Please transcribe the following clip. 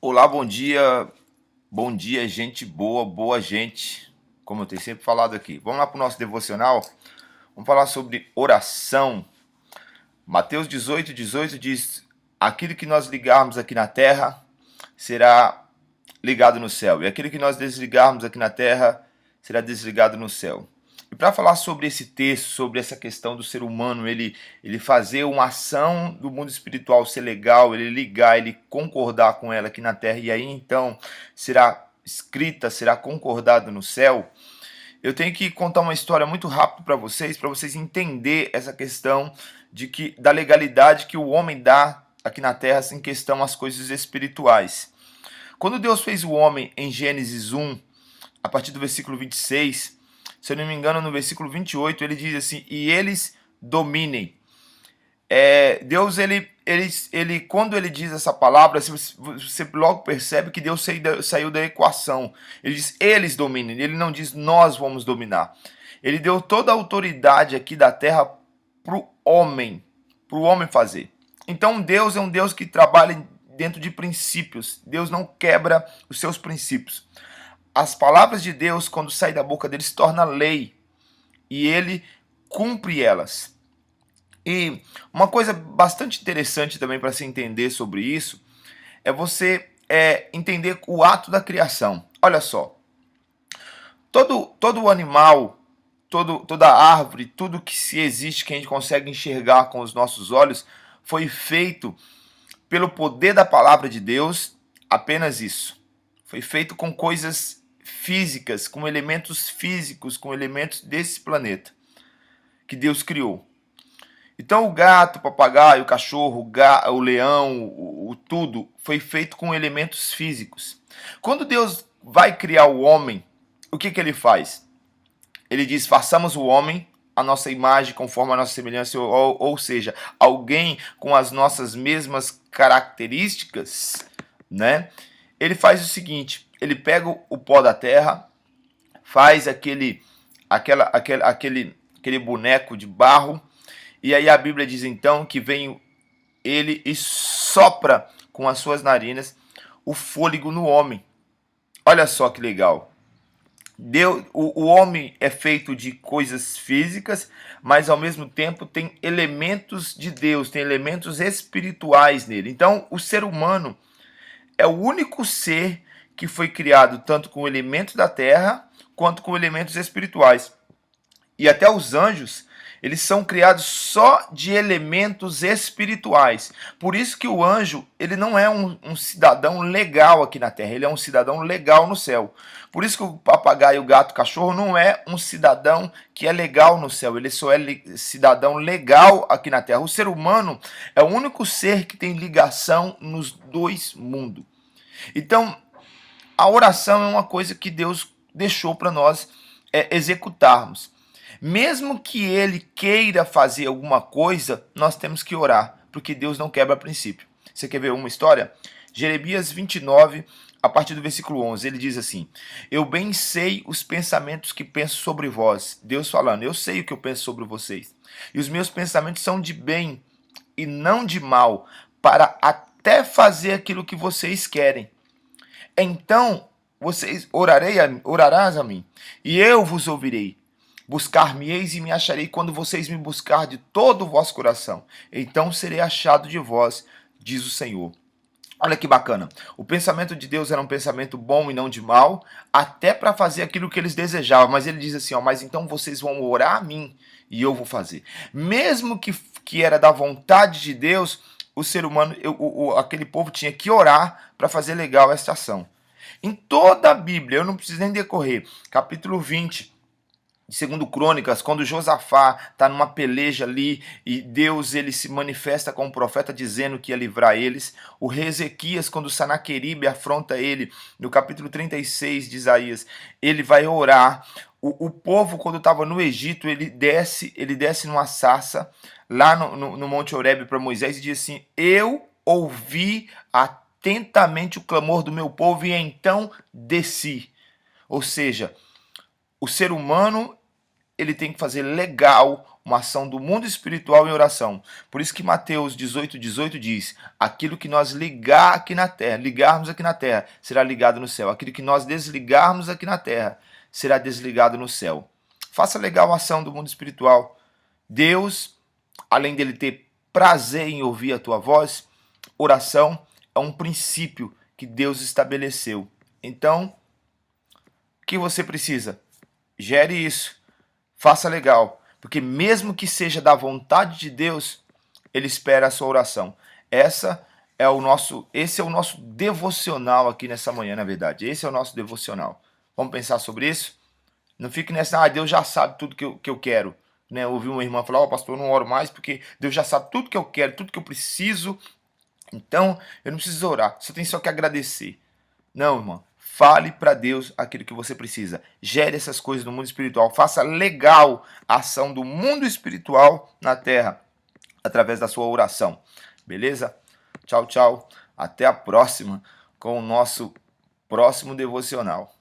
Olá, bom dia, gente boa, boa gente, como eu tenho sempre falado aqui. Vamos lá para o nosso devocional, vamos falar sobre oração. Mateus 18 diz: aquilo que nós ligarmos aqui na terra será ligado no céu, e aquilo que nós desligarmos aqui na terra será desligado no céu. E para falar sobre esse texto, sobre essa questão do ser humano, ele fazer uma ação do mundo espiritual ser legal, ele ligar, ele concordar com ela aqui na terra, e aí então será escrita, será concordado no céu. Eu tenho que contar uma história muito rápido para vocês entender essa questão da legalidade que o homem dá aqui na terra em questão às coisas espirituais. Quando Deus fez o homem em Gênesis 1, a partir do versículo 26, se eu não me engano, no versículo 28, ele diz assim: e eles dominem. Deus, quando ele diz essa palavra, você logo percebe que Deus saiu da equação. Ele diz: eles dominem, ele não diz: nós vamos dominar. Ele deu toda a autoridade aqui da terra para o homem fazer. Então Deus é um Deus que trabalha dentro de princípios. Deus não quebra os seus princípios. As palavras de Deus, quando saem da boca dele, se torna lei e ele cumpre elas. E uma coisa bastante interessante também para se entender sobre isso é você entender o ato da criação. Olha só, todo animal, toda árvore, tudo que se existe que a gente consegue enxergar com os nossos olhos foi feito pelo poder da palavra de Deus, apenas isso. Foi feito com coisas físicas, com elementos físicos, com elementos desse planeta que Deus criou. Então o gato, o papagaio, o cachorro, o leão, o tudo foi feito com elementos físicos. Quando Deus vai criar o homem, o que ele faz? Ele diz: façamos o homem a nossa imagem, conforme a nossa semelhança, ou seja, alguém com as nossas mesmas características, né? Ele faz o seguinte: ele pega o pó da terra, faz aquele boneco de barro, e aí a Bíblia diz então que vem ele e sopra com as suas narinas o fôlego no homem. Olha só que legal. O homem é feito de coisas físicas, mas ao mesmo tempo tem elementos de Deus, tem elementos espirituais nele. Então, o ser humano é o único ser que foi criado tanto com elementos da terra quanto com elementos espirituais. E até os anjos, eles são criados só de elementos espirituais. Por isso que o anjo, ele não é um cidadão legal aqui na terra, ele é um cidadão legal no céu. Por isso que o papagaio, o gato, o cachorro não é um cidadão que é legal no céu, ele só é cidadão legal aqui na terra. O ser humano é o único ser que tem ligação nos dois mundos. Então, a oração é uma coisa que Deus deixou para nós executarmos. Mesmo que ele queira fazer alguma coisa, nós temos que orar, porque Deus não quebra princípio. Você quer ver uma história? Jeremias 29, a partir do versículo 11, ele diz assim: eu bem sei os pensamentos que penso sobre vós. Deus falando: eu sei o que eu penso sobre vocês. E os meus pensamentos são de bem e não de mal, para até fazer aquilo que vocês querem. Então vocês orarás a mim, e eu vos ouvirei. Buscar-me-eis e me acharei quando vocês me buscar de todo o vosso coração. Então serei achado de vós, diz o Senhor. Olha que bacana. O pensamento de Deus era um pensamento bom e não de mal, até para fazer aquilo que eles desejavam. Mas ele diz assim: ó, mas então vocês vão orar a mim e eu vou fazer. Mesmo que era da vontade de Deus, o ser humano, aquele povo tinha que orar para fazer legal essa ação. Em toda a Bíblia, eu não preciso nem decorrer, capítulo 20, segundo Crônicas, quando Josafá está numa peleja ali e Deus ele se manifesta como profeta dizendo que ia livrar eles. O rei Ezequias, quando Sanaqueribe afronta ele, no capítulo 36 de Isaías, ele vai orar. O povo, quando estava no Egito, ele desce numa sarça lá no Monte Horebe para Moisés e diz assim: eu ouvi atentamente o clamor do meu povo e então desci. Ou seja, o ser humano ele tem que fazer legal uma ação do mundo espiritual em oração. Por isso que Mateus 18:18 diz: aquilo que nós ligarmos aqui na terra, será ligado no céu. Aquilo que nós desligarmos aqui na terra, será desligado no céu. Faça legal a ação do mundo espiritual. Deus, além dele ter prazer em ouvir a tua voz, oração é um princípio que Deus estabeleceu. Então, o que você precisa? Gere isso. Faça legal. Porque mesmo que seja da vontade de Deus, Ele espera a sua oração. Esse é o nosso devocional aqui nessa manhã, na verdade. Esse é o nosso devocional. Vamos pensar sobre isso? Não fique nessa, Deus já sabe tudo que eu quero. Né? Eu ouvi uma irmã falar, pastor, eu não oro mais porque Deus já sabe tudo que eu quero, tudo que eu preciso. Então, eu não preciso orar, você tem só que agradecer. Não, irmão. Fale para Deus aquilo que você precisa. Gere essas coisas no mundo espiritual. Faça legal a ação do mundo espiritual na terra através da sua oração. Beleza? Tchau, tchau. Até a próxima com o nosso próximo devocional.